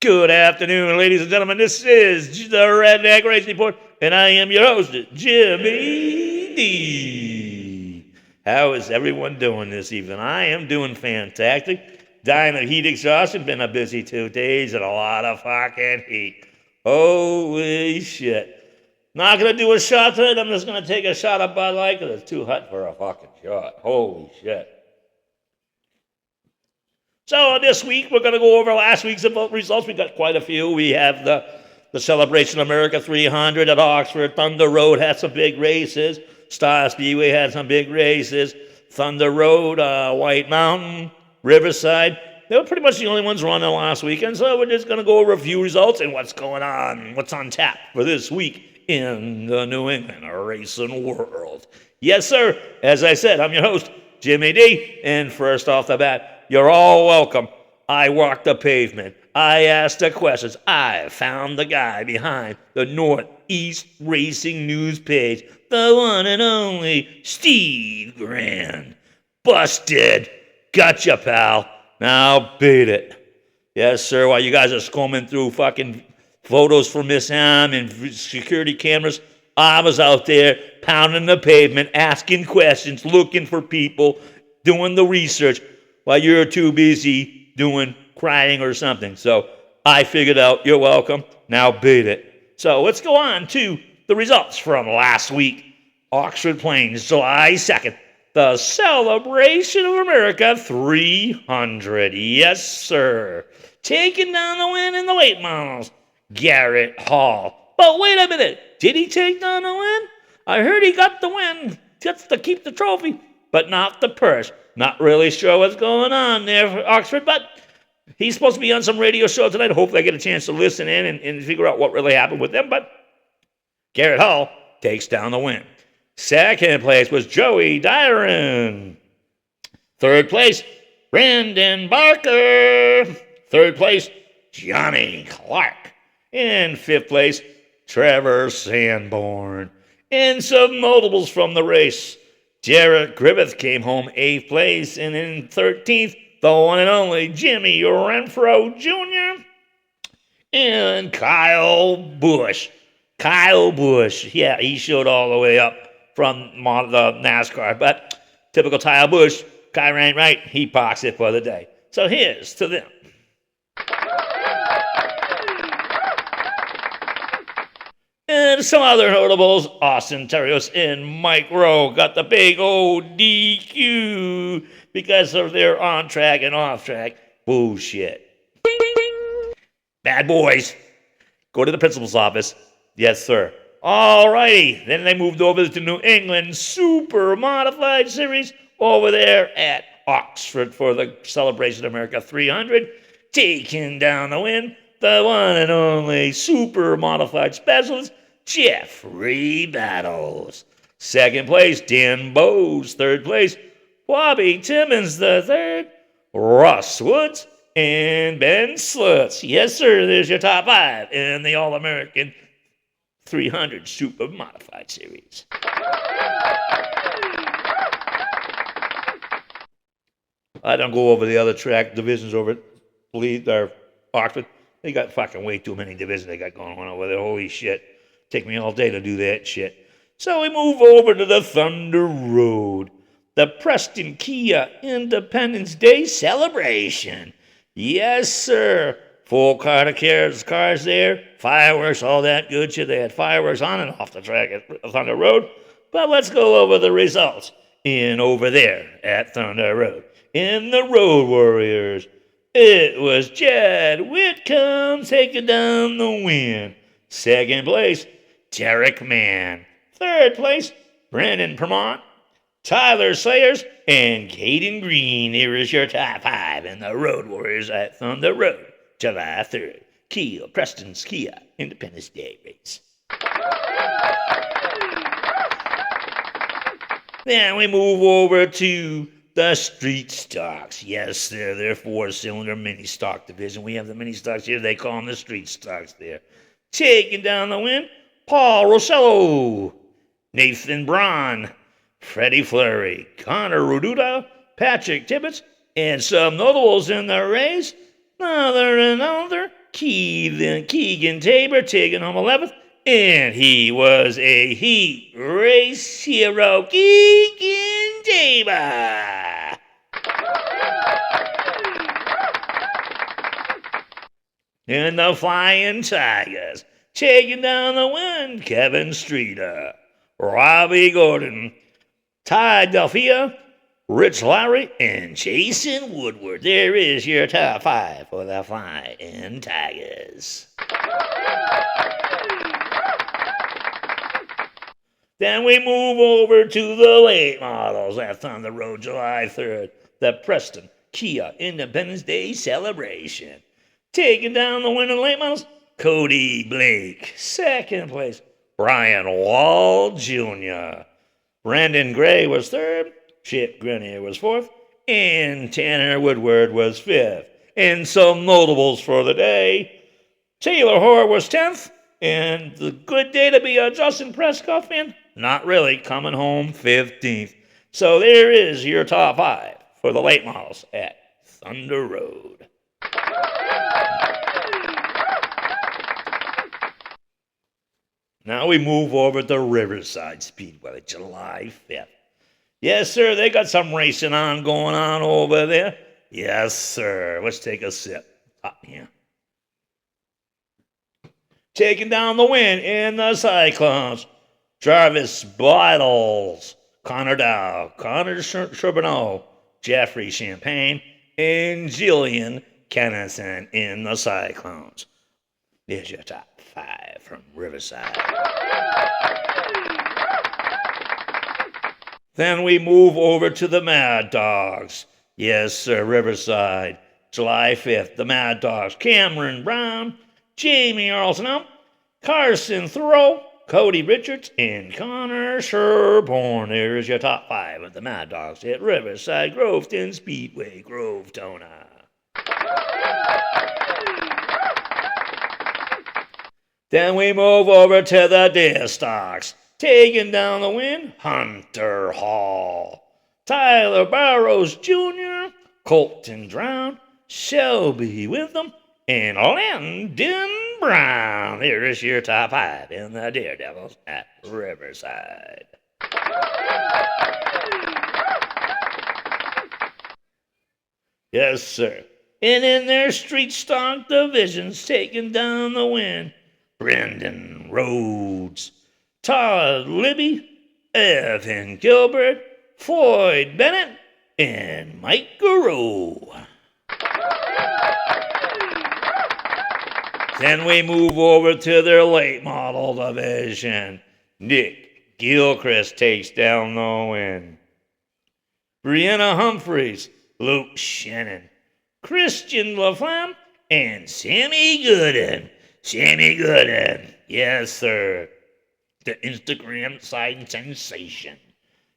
Good afternoon, ladies and gentlemen. This is the Redneck Race Report, and I am your host, Jimmy D. How is everyone doing this evening? I am doing fantastic. Dying of heat exhaustion. Been a busy 2 days and a lot of fucking heat. Holy shit. Not gonna do a shot tonight. I'm just gonna take a shot of Bud Light because it's too hot for a fucking shot. Holy shit. So this week, we're going to go over last week's results. We got quite a few. We have the Celebration America 300 at Oxford. Thunder Road had some big races. Star Speedway had some big races. Thunder Road, White Mountain, Riverside. They were pretty much the only ones running last weekend. So we're just going to go over a few results and what's going on, what's on tap for this week in the New England racing world. Yes, sir. As I said, I'm your host, Jimmy D. And first off the bat, you're all welcome. I walked the pavement. I asked the questions. I found the guy behind the Northeast Racing News page, the one and only Steve Grand. Busted. Gotcha, pal. Now beat it. Yes, sir. While you guys are scombing through fucking photos for Miss Ham and security cameras, I was out there pounding the pavement, asking questions, looking for people, doing the research, while you're too busy doing crying or something. So I figured out, you're welcome. Now beat it. So let's go on to the results from last week. Oxford Plains, July 2nd. The Celebration of America 300. Yes, sir. Taking down the win in the late models, Garrett Hall. But wait a minute. Did he take down the win? I heard he got the win. Gets to keep the trophy, but not the purse. Not really sure what's going on there for Oxford, but he's supposed to be on some radio show tonight. Hopefully I get a chance to listen in and figure out what really happened with them. But Garrett Hall takes down the win. Second place was Joey Dyron. Third place, Brandon Barker. Third place, Johnny Clark. In fifth place, Trevor Sanborn. And some notables from the race. Jarrett Griffith came home 8th place, and in 13th, the one and only Jimmy Renfro Jr. and Kyle Busch. Kyle Busch, yeah, he showed all the way up from the NASCAR, but typical Kyle Busch, Kyle ain't right, he parks it for the day. So here's to them. And some other notables, Austin Terrios and Mike Rowe got the big old DQ because of their on-track and off-track bullshit. Bad boys. Go to the principal's office. Yes, sir. All righty. Then they moved over to New England Super Modified Series over there at Oxford for the Celebration of America 300. Taking down the win, the one and only Super Modified Specialist, Jeffrey Battles. Second place, Dan Bowes. Third place, Bobby Timmons the third, Russ Woods, and Ben Slutz. Yes, sir, there's your top 5 in the All-American 300 Super Modified Series. I don't go over the other track divisions over at Leeds or Oxford. They got fucking way too many divisions they got going on over there. Holy shit. Take me all day to do that shit. So we move over to the Thunder Road. The Preston Kia Independence Day celebration. Yes, sir. Full car of cars there. Fireworks, all that good shit. They had fireworks on and off the track at Thunder Road. But let's go over the results in over there at Thunder Road. In the Road Warriors, it was Chad Whitcomb taking down the win. Second place, Derek Mann. Third place, Brandon Permont, Tyler Sayers, and Caden Green. Here is your top 5 in the Road Warriors at Thunder Road, July 3rd. Preston's Kia Independence Day race. Then we move over to the Street Stocks. Yes, they're their 4-cylinder mini stock division. We have the mini stocks here. They call them the Street Stocks there. Taking down the win, Paul Rossello, Nathan Braun, Freddie Fleury, Connor Roduda, Patrick Tibbetts, and some notables in the race. None other Keegan Tabor taking home 11th. And he was a heat race hero, Keegan Tabor. And the Flying Tigers taking down the win, Kevin Streeter, Robbie Gordon, Ty Delphia, Rich Lowry, and Jason Woodward. There is your top 5 for the Flying Tigers. Then we move over to the late models. That's on the road July 3rd. The Preston Kia Independence Day celebration. Taking down the winning late models, Cody Blake. Second place, Brian Wall Jr. Brandon Gray was 3rd. Chip Grenier was 4th. And Tanner Woodward was 5th. And some notables for the day. Taylor Hoare was 10th. And the good day to be a Justin Prescott fan? Not really, coming home 15th. So there is your top 5 for the late models at Thunder Road. Now we move over to Riverside Speedway, July 5th. Yes, sir, they got some racing going on over there. Yes, sir. Let's take a sip. Here. Taking down the win in the Cyclones, Jarvis Bottles, Connor Dow, Connor Charbonneau, Jeffrey Champagne, and Jillian Kennison in the Cyclones. There's your top 5 from Riverside. Then we move over to the Mad Dogs. Yes, sir, Riverside, July 5th. The Mad Dogs, Cameron Brown, Jamie Arlson, Carson Thoreau, Cody Richards, and Connor Sherborne. There's your top 5 of the Mad Dogs at Riverside Groveton Speedway, Grovetona. Then we move over to the Deer Stocks. Taking down the win, Hunter Hall, Tyler Barrows Jr., Colton Drown, Shelby Witham, and Landon Brown. There is your top 5 in the Daredevils at Riverside. Yes, sir. And in their street stock divisions, taking down the win, Brendan Rhodes, Todd Libby, Evan Gilbert, Floyd Bennett, and Mike Garou. Then we move over to their late model division. Nick Gilchrist takes down the win. Brianna Humphreys, Luke Shannon, Christian LaFlamme, and Sammy Gooden. Sammy Gooden, yes, sir. The Instagram side sensation.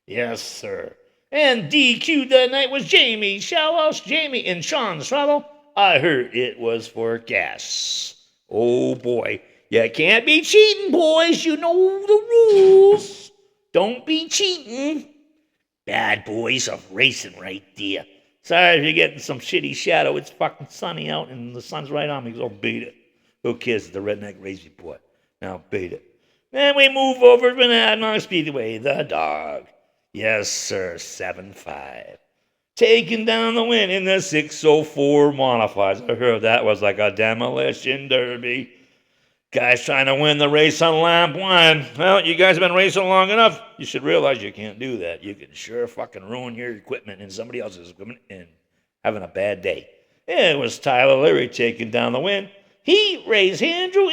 Yes, sir. And DQ that night was Jamie Shallows, Jamie and Sean Straddle. I heard it was for gas. Oh boy, you can't be cheating, boys. You know the rules. Don't be cheating. Bad boys of racing right there. Sorry if you're getting some shitty shadow. It's fucking sunny out and the sun's right on me, so beat it. Who cares? The Redneck Race Report. Now beat it. Then we move over to Monadnock Speedway, the dog. Yes, sir, 7-5. Taking down the win in the 604 modifieds. I heard that was like a demolition derby. Guys trying to win the race on lap 1. Well, you guys have been racing long enough. You should realize you can't do that. You can sure fucking ruin your equipment and somebody else's equipment and having a bad day. It was Tyler Leary taking down the win. Heat race Andrew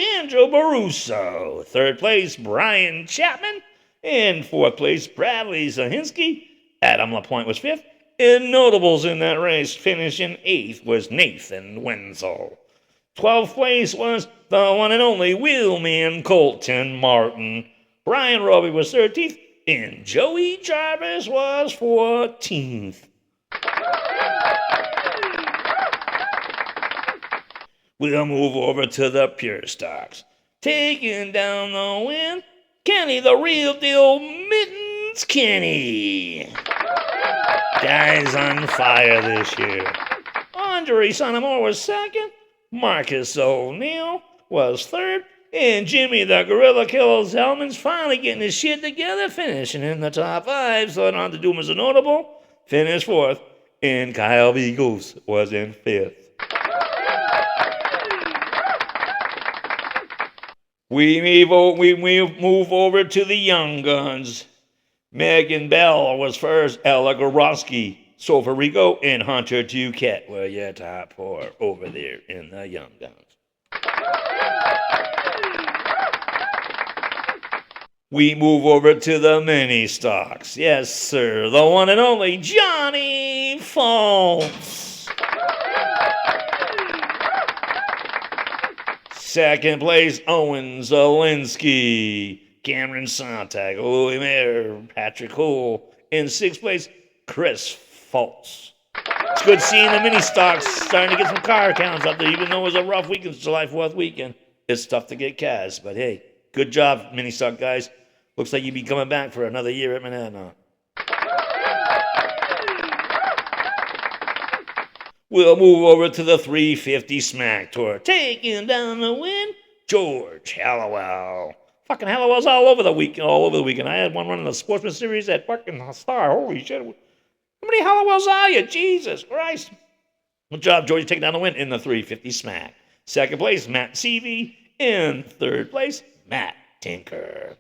Baruso. 3rd place, Brian Chapman. And 4th place, Bradley Zahinsky. Adam LaPointe was 5th. And notables in that race, finishing 8th, was Nathan Wenzel. 12th place was the one and only wheelman Colton Martin. Brian Roby was 13th. And Joey Jarvis was 14th. We'll move over to the Pure Stocks. Taking down the win, Kenny the Real Deal Mittens Kenny. Guy's on fire this year. Andre Sonamore was 2nd. Marcus O'Neill was third. And Jimmy the Gorilla Killer Hellman's finally getting his shit together, finishing in the top 5. So on to do him as a notable. Finished 4th. And Kyle B. Goose was in 5th. We move over to the young guns. Megan Bell was first. Ella Gorowski, Sofa Rico, and Hunter Duquette were your top 4 over there in the young guns. We move over to the mini stocks. Yes, sir. The one and only Johnny Fultz. Second place, Owen Zielinski. Cameron Sontag, Louis Mayer, Patrick Hull. In 6th place, Chris Fultz. It's good seeing the mini stocks starting to get some car counts up there, even though it was a rough weekend, July 4th weekend. It's tough to get cars, but hey, good job, mini stock guys. Looks like you'll be coming back for another year at Monadnock. We'll move over to the 350 Smack Tour. Taking down the win, George Hallowell. Fucking Hallowell's all over the weekend. I had one running the Sportsman Series at fucking Star. Holy shit. How many Hallowells are you? Jesus Christ. Good job, George, taking down the win in the 350 Smack. Second place, Matt Seavey. In 3rd place, Matt Tinker.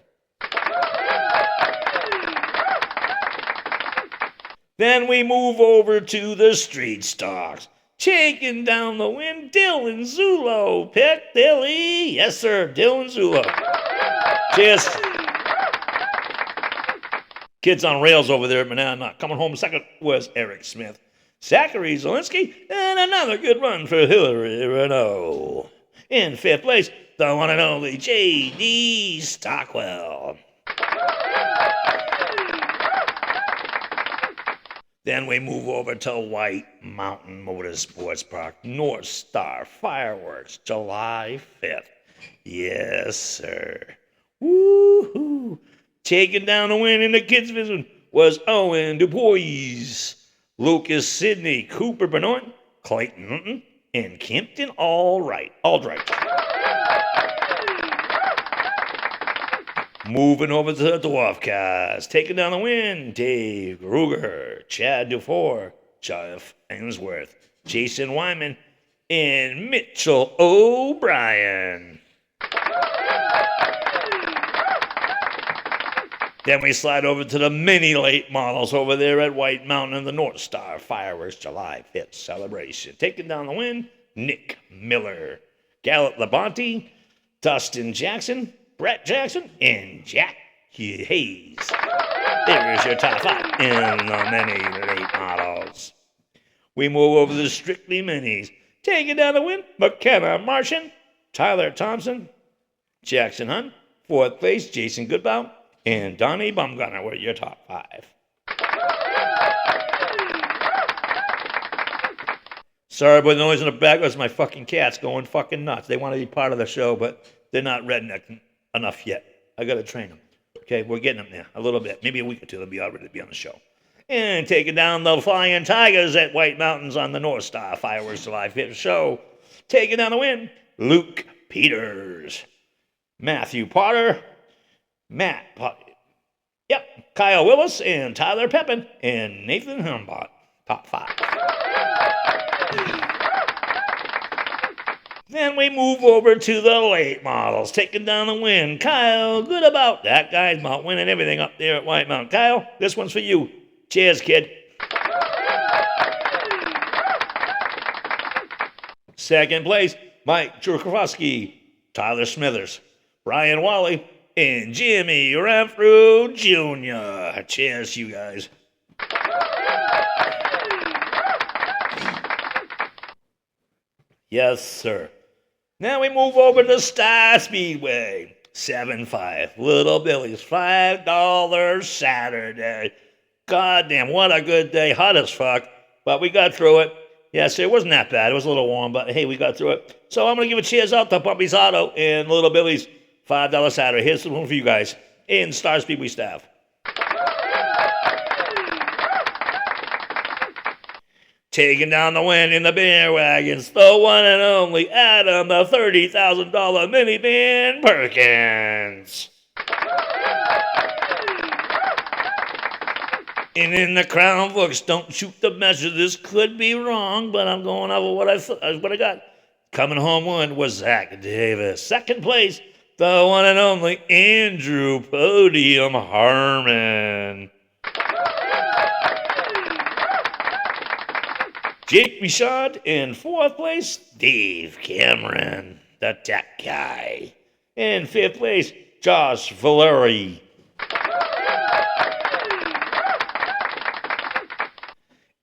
Then we move over to the street stocks. Taking down the win, Dylan Zulo. Pick Dilly. Yes, sir, Dylan Zulo. Cheers. Kids on rails over there at Monadnock. Coming home second was Eric Smith. Zachary Zielinski, and another good run for Hillary Renault. In 5th place, the one and only J.D. Stockwell. Then we move over to White Mountain Motorsports Park, North Star Fireworks, July 5th. Yes, sir. Woo-hoo. Taking down the win in the kids' division was Owen Dubois, Lucas Sidney, Cooper Benoit, Clayton Hunton, and Kempton Aldrich. Moving over to the Dwarf Cars, taking down the win, Dave Ruger, Chad Dufour, Jeff Ainsworth, Jason Wyman, and Mitchell O'Brien. Then we slide over to the mini late models over there at White Mountain and the North Star Fireworks July 5th celebration. Taking down the win, Nick Miller, Gallup Labonte, Dustin Jackson, Brett Jackson, and Jack Hayes. There's your top 5 in the mini late models. We move over to the Strictly Minis. Taking down the win, McKenna Martian, Tyler Thompson, Jackson Hunt, 4th place, Jason Goodbow, and Donnie Bumgarner were your top 5. Sorry about the noise in the back. That's my fucking cats going fucking nuts. They want to be part of the show, but they're not redneck enough yet. I got to train them. Okay, we're getting them there a little bit. Maybe a week or two, they'll be all ready to be on the show. And taking down the Flying Tigers at White Mountains on the North Star Fireworks July 5th show. Taking down the win, Luke Peters, Matthew Potter, Kyle Willis, and Tyler Pepin, and Nathan Humbot. Top 5. Then we move over to the late models, taking down the win. Kyle Goodabout. That guy's about winning everything up there at White Mountain. Kyle, this one's for you. Cheers, kid. Second place, Mike Jurkowski, Tyler Smithers, Brian Wally, and Jimmy Renfrew Jr. Cheers, you guys. Yes, sir. Now we move over to Star Speedway. 7-5. Little Billy's $5 Saturday. Goddamn, what a good day. Hot as fuck. But we got through it. Yes, it wasn't that bad. It was a little warm, but hey, we got through it. So I'm going to give a cheers out to Puppy's Auto and Little Billy's $5 Saturday. Here's one for you guys in Star Speedway staff. Taking down the win in the beer wagons, the one and only Adam, the $30,000 minivan Perkins. And in the Crown books, don't shoot the measure. This could be wrong, but I'm going over what I got. Coming home one was Zach Davis. Second place, the one and only Andrew Podium Harmon. Jake Richard in fourth place, Dave Cameron, the tech guy. In fifth place, Josh Valeri.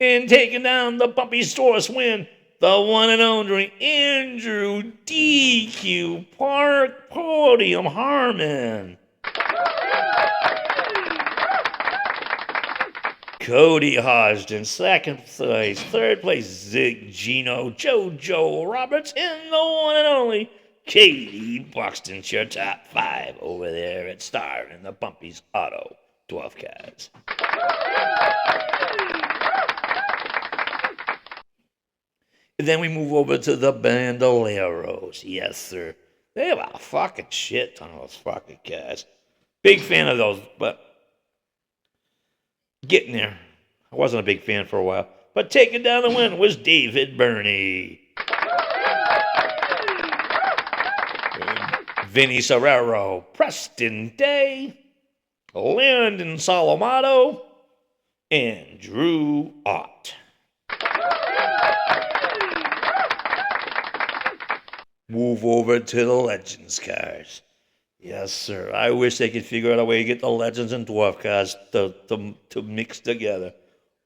And taking down the Bumpy Stores win, the one and only Andrew DQ Park Podium Harmon. Cody Hodgson, second place. Third place, Zig Gino, JoJo Roberts, and the one and only Katie Buxton's your top five over there at Star in the Bumpy's Auto 12 cars. And then we move over to the Bandoleros. Yes, sir. They have a fucking shit ton of those fucking cars. Big fan of those, but getting there. I wasn't a big fan for a while. But taking down the win was David Burney. Vinny Serrero, Preston Day, Landon Salomato, and Drew Ott. Move over to the Legends cars. Yes, sir. I wish they could figure out a way to get the Legends and Dwarf cars to mix together.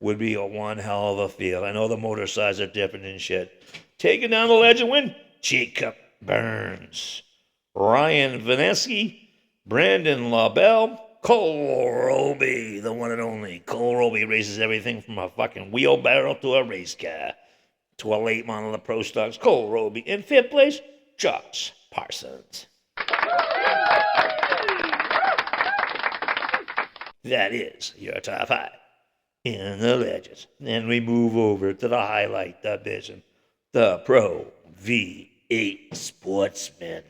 Would be a one hell of a field. I know the motor size are different and shit. Taking down the Legend win, Jacob Burns, Ryan Vaneski, Brandon LaBelle, Cole Roby, the one and only. Cole Roby races everything from a fucking wheelbarrow to a race car to a late model of Pro Stocks. Cole Roby. In fifth place, Josh Parsons. That is your top five in the Legends. Then we move over to the highlight division, the Pro V8 Sportsman.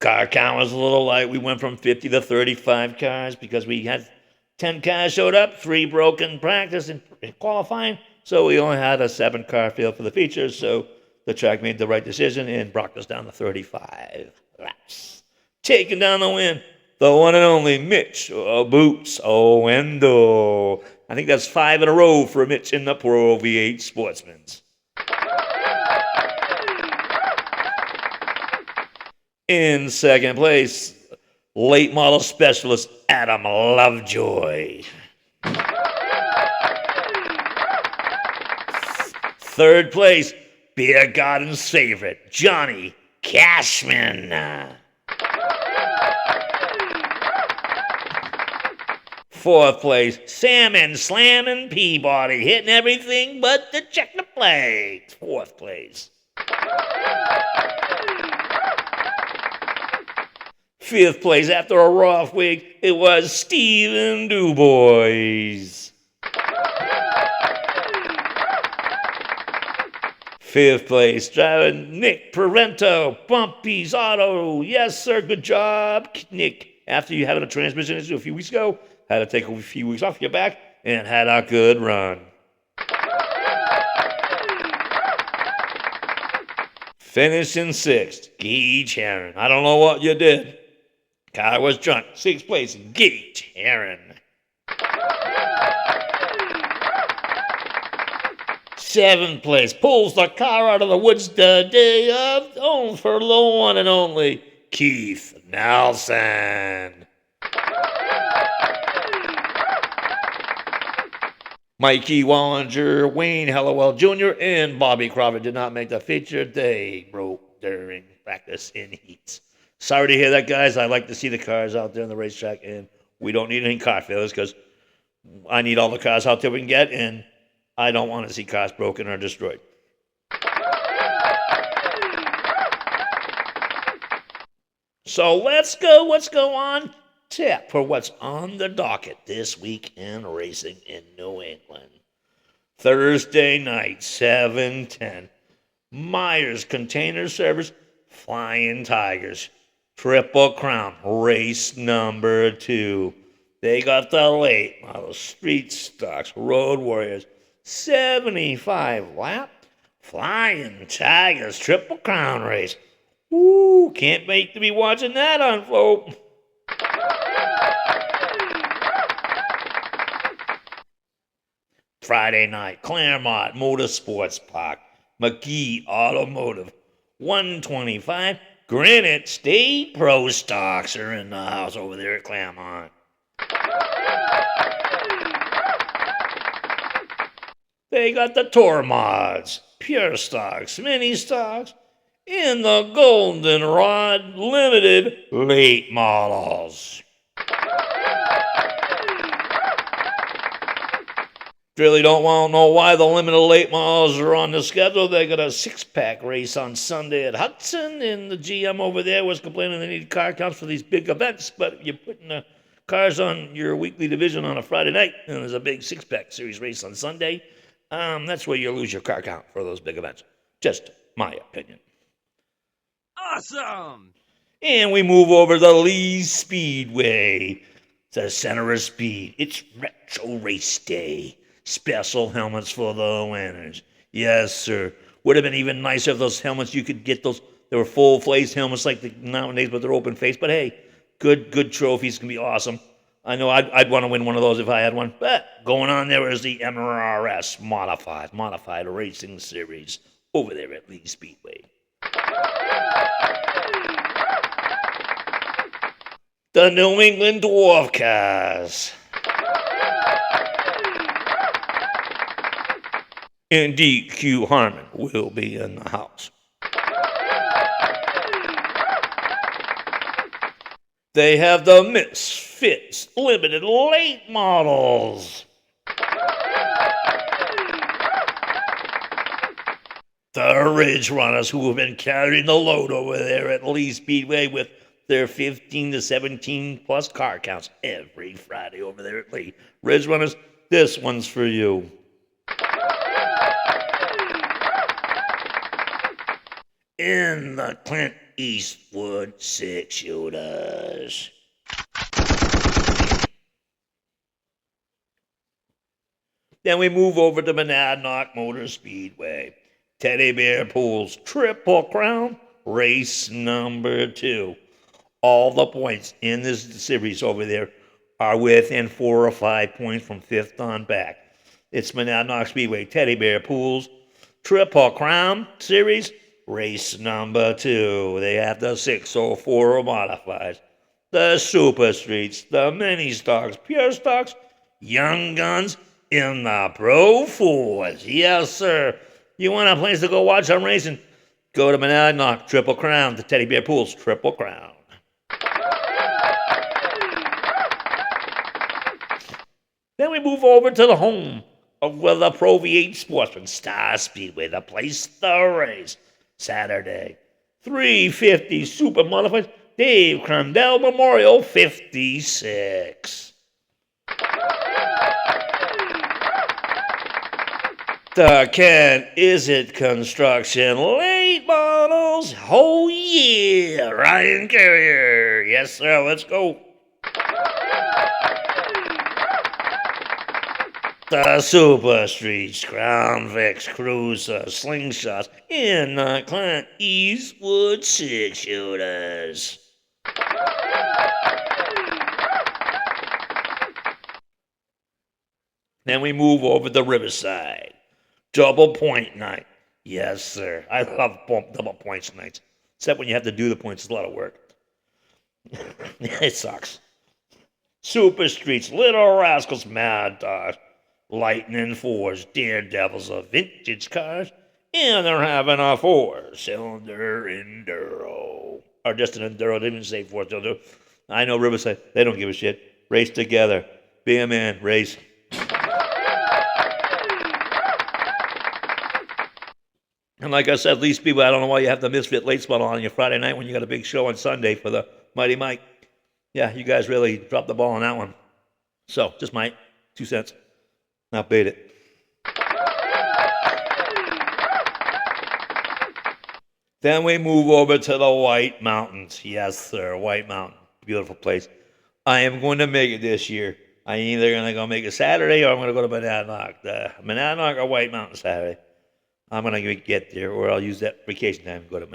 Car count was a little light. We went from 50 to 35 cars because we had 10 cars showed up, 3 broke in practice and qualifying, so we only had a 7-car field for the features, so the track made the right decision and brought us down to 35 laps. Taking down the win, the one and only Mitch Boots Owendo. I think that's 5 in a row for Mitch in the Pro V8 Sportsmans. In second place, late model specialist Adam Lovejoy. Third place, Beer Garden's favorite, Johnny Cashman. Fourth place, Salmon Slammin' Peabody, hitting everything but the checker flags. Fourth place. Fifth place, after a rough week, it was Stephen DuBois. Fifth place, driving Nick Parento, Bumpy's Auto. Yes, sir, good job, Nick. After you had a transmission issue a few weeks ago, had to take a few weeks off your back, and had a good run. Finishing sixth, Gage Heron. I don't know what you did. Car was drunk. Sixth place, Gage Heron. Seventh place, pulls the car out of the woods the day of, oh, for the one and only Keith Nelson. Mikey Wallinger, Wayne Hallowell Jr., and Bobby Crawford did not make the feature. They broke during practice in heats. Sorry to hear that, guys. I like to see the cars out there on the racetrack, and we don't need any car failures because I need all the cars out there we can get, and I don't want to see cars broken or destroyed. So let's go on tip for what's on the docket this week in racing in New England. Thursday night, 7:10. Myers Container Service, Flying Tigers. Triple Crown, race number 2. They got the late model Street Stocks, Road Warriors, 75 lap, Flying Tigers, Triple Crown race. Ooh, can't wait to be watching that unfold. Friday night, Claremont Motorsports Park, McGee Automotive, 125. Granite State Pro Stocks are in the house over there at Claremont. They got the Tour Mods, Pure Stocks, Mini Stocks, and the Goldenrod Limited late models. Really don't want to know why the limited late models are on the schedule. They got a 6-pack race on Sunday at Hudson, and the GM over there was complaining they need car counts for these big events, but you're putting the cars on your weekly division on a Friday night, and there's a big 6-pack series race on Sunday. That's where you lose your car count for those big events. Just my opinion. Awesome! And we move over to Lee Speedway, the center of speed. It's Retro Race Day. Special helmets for the winners. Yes, sir. Would have been even nicer if those helmets, you could get those. They were full face helmets like the nowadays, but they're open face. But hey, good trophies can be awesome. I know I'd want to win one of those if I had one. But going on there is the MRS Modified Racing Series over there at Lee Speedway. The New England Dwarf Cars. And DQ Harmon will be in the house. They have the Misfits Limited late models. The Ridge Runners, who have been carrying the load over there at Lee Speedway with their 15 to 17 plus car counts every Friday over there at Lee. Ridge Runners, this one's for you. In the Clint Eastwood 6-shooters. Then we move over to Monadnock Motor Speedway. Teddy Bear Pools Triple Crown race number 2. All the points in this series over there are within 4 or 5 points from 5th on back. It's Monadnock Speedway Teddy Bear Pools Triple Crown series. Race number 2. They have the 604 modifieds, the Super Streets, the Mini Stocks, Pure Stocks, Young Guns, in the Pro 4s. Yes, sir. You want a place to go watch some racing? Go to Monadnock, Triple Crown, the Teddy Bear Pools, Triple Crown. Then we move over to the home of the Pro V8 Sportsman, Star Speedway, the place to race. Saturday, 350 Super Modified Dave Crandell Memorial 56. The Ken Is It Construction late models. Oh yeah, Ryan Carrier. Yes, sir, let's go. The Super Streets, Crown Vics, Cruiser, Slingshots, in the Clint Eastwood 6-shooters. Then we move over to Riverside. Double point night. Yes, sir. I love double points nights. Except when you have to do the points, it's a lot of work. It sucks. Super Streets, Little Rascals, Mad Dogs, Lightning 4s, Daredevils of vintage cars, and they're having a 4-cylinder Enduro. Or just an Enduro, they didn't say 4-cylinder. I know Riverside, they don't give a shit. Race together. Be a man, race. And like I said, these people, I don't know why you have the Misfit late spot on your Friday night when you got a big show on Sunday for the Mighty Mike. Yeah, you guys really dropped the ball on that one. So, just my 2 cents. Now bait it. Then we move over to the White Mountains. Yes, sir, White Mountain. Beautiful place. I am going to make it this year. I'm either going to go make it Saturday or I'm going to go to Monadnock. Monadnock or White Mountain Saturday. I'm going to get there, or I'll use that vacation time to go to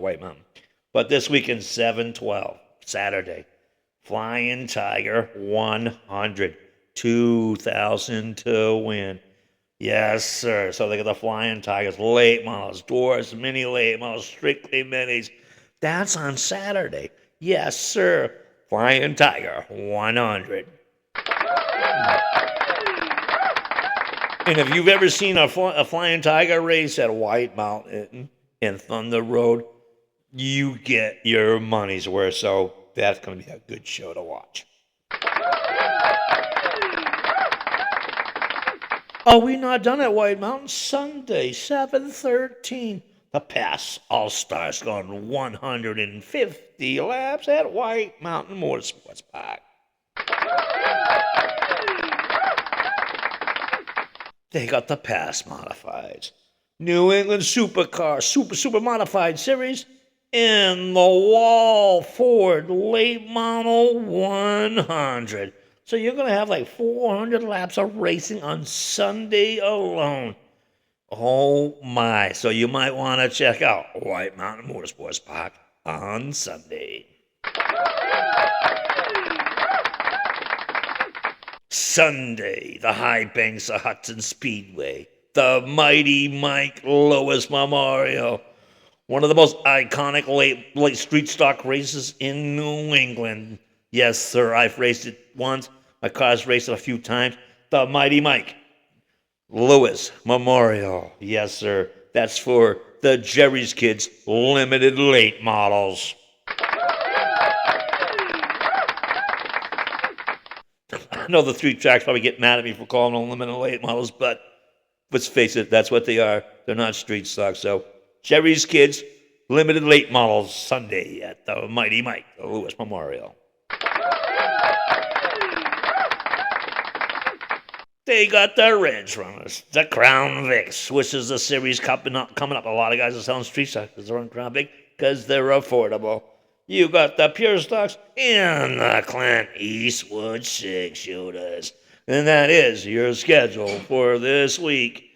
White Mountain. But this weekend, 7/12, Saturday, Flying Tiger 100, 2,000 to win. Yes, sir. So they got the Flying Tigers, late models, doors, mini late models, strictly minis. That's on Saturday. Yes, sir. Flying Tiger 100. And if you've ever seen a Flying Tiger race at White Mountain and Thunder Road, you get your money's worth. So that's going to be a good show to watch. Oh, we're not done at White Mountain. Sunday, 7/13. The Pass All-Stars going 150 laps at White Mountain Motorsports Park. They got the Pass Modifieds. New England Supercar Super Modified Series in the Wall Ford Late Model 100. So you're going to have like 400 laps of racing on Sunday alone. Oh my. So you might want to check out White Mountain Motorsports Park on Sunday. Sunday, the High Banks of Hudson Speedway, the Mighty Mike Lewis Memorial, one of the most iconic late street stock races in New England. Yes, sir, I've raced it once. My car's raced it a few times. The Mighty Mike Lewis Memorial. Yes, sir. That's for the Jerry's Kids limited late models. I know the 3 tracks probably get mad at me for calling them limited late models, but let's face it, that's what they are. They're not street stock. So Jerry's Kids limited late models Sunday at the Mighty Mike Lewis Memorial. They got the Ridge Runners, the Crown Vics, which is the series coming up. A lot of guys are selling street stocks because they're on Crown Vic because they're affordable. You got the Pure Stocks and the Clint Eastwood 6-shooters. And that is your schedule for this week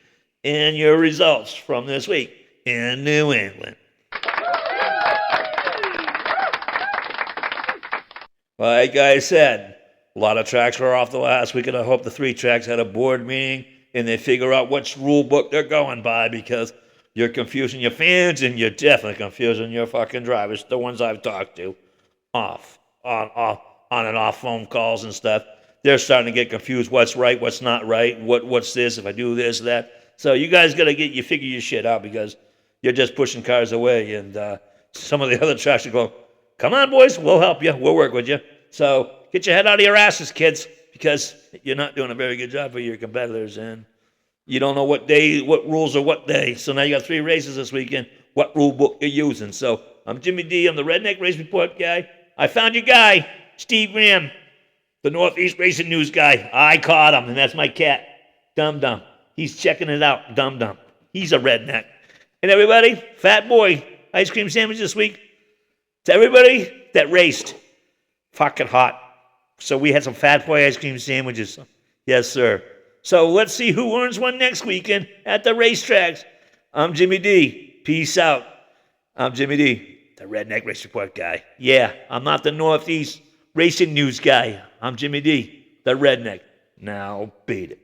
and your results from this week in New England. Like I said, a lot of tracks were off the last week, and I hope the 3 tracks had a board meeting and they figure out which rule book they're going by, because you're confusing your fans and you're definitely confusing your fucking drivers, the ones I've talked to, on and off phone calls and stuff. They're starting to get confused. What's right? What's not right? What's this? If I do this, that. So you guys got to figure your shit out, because you're just pushing cars away. And some of the other tracks are going, come on, boys, we'll help you. We'll work with you. So get your head out of your asses, kids, because you're not doing a very good job for your competitors. And you don't know what rules are what day. So now you got 3 races this weekend. What rule book you're using? So I'm Jimmy D. I'm the Redneck Race Report guy. I found your guy, Steve Graham, the Northeast Racing News guy. I caught him, and that's my cat, Dum Dum. He's checking it out, Dum Dum. He's a redneck. And everybody, Fat Boy ice cream sandwich this week. To everybody that raced, fucking hot. So we had some Fat Boy ice cream sandwiches. Yes, sir. So let's see who earns one next weekend at the racetracks. I'm Jimmy D. Peace out. I'm Jimmy D, the Redneck Race Report guy. Yeah, I'm not the Northeast Racing News guy. I'm Jimmy D, the Redneck. Now beat it.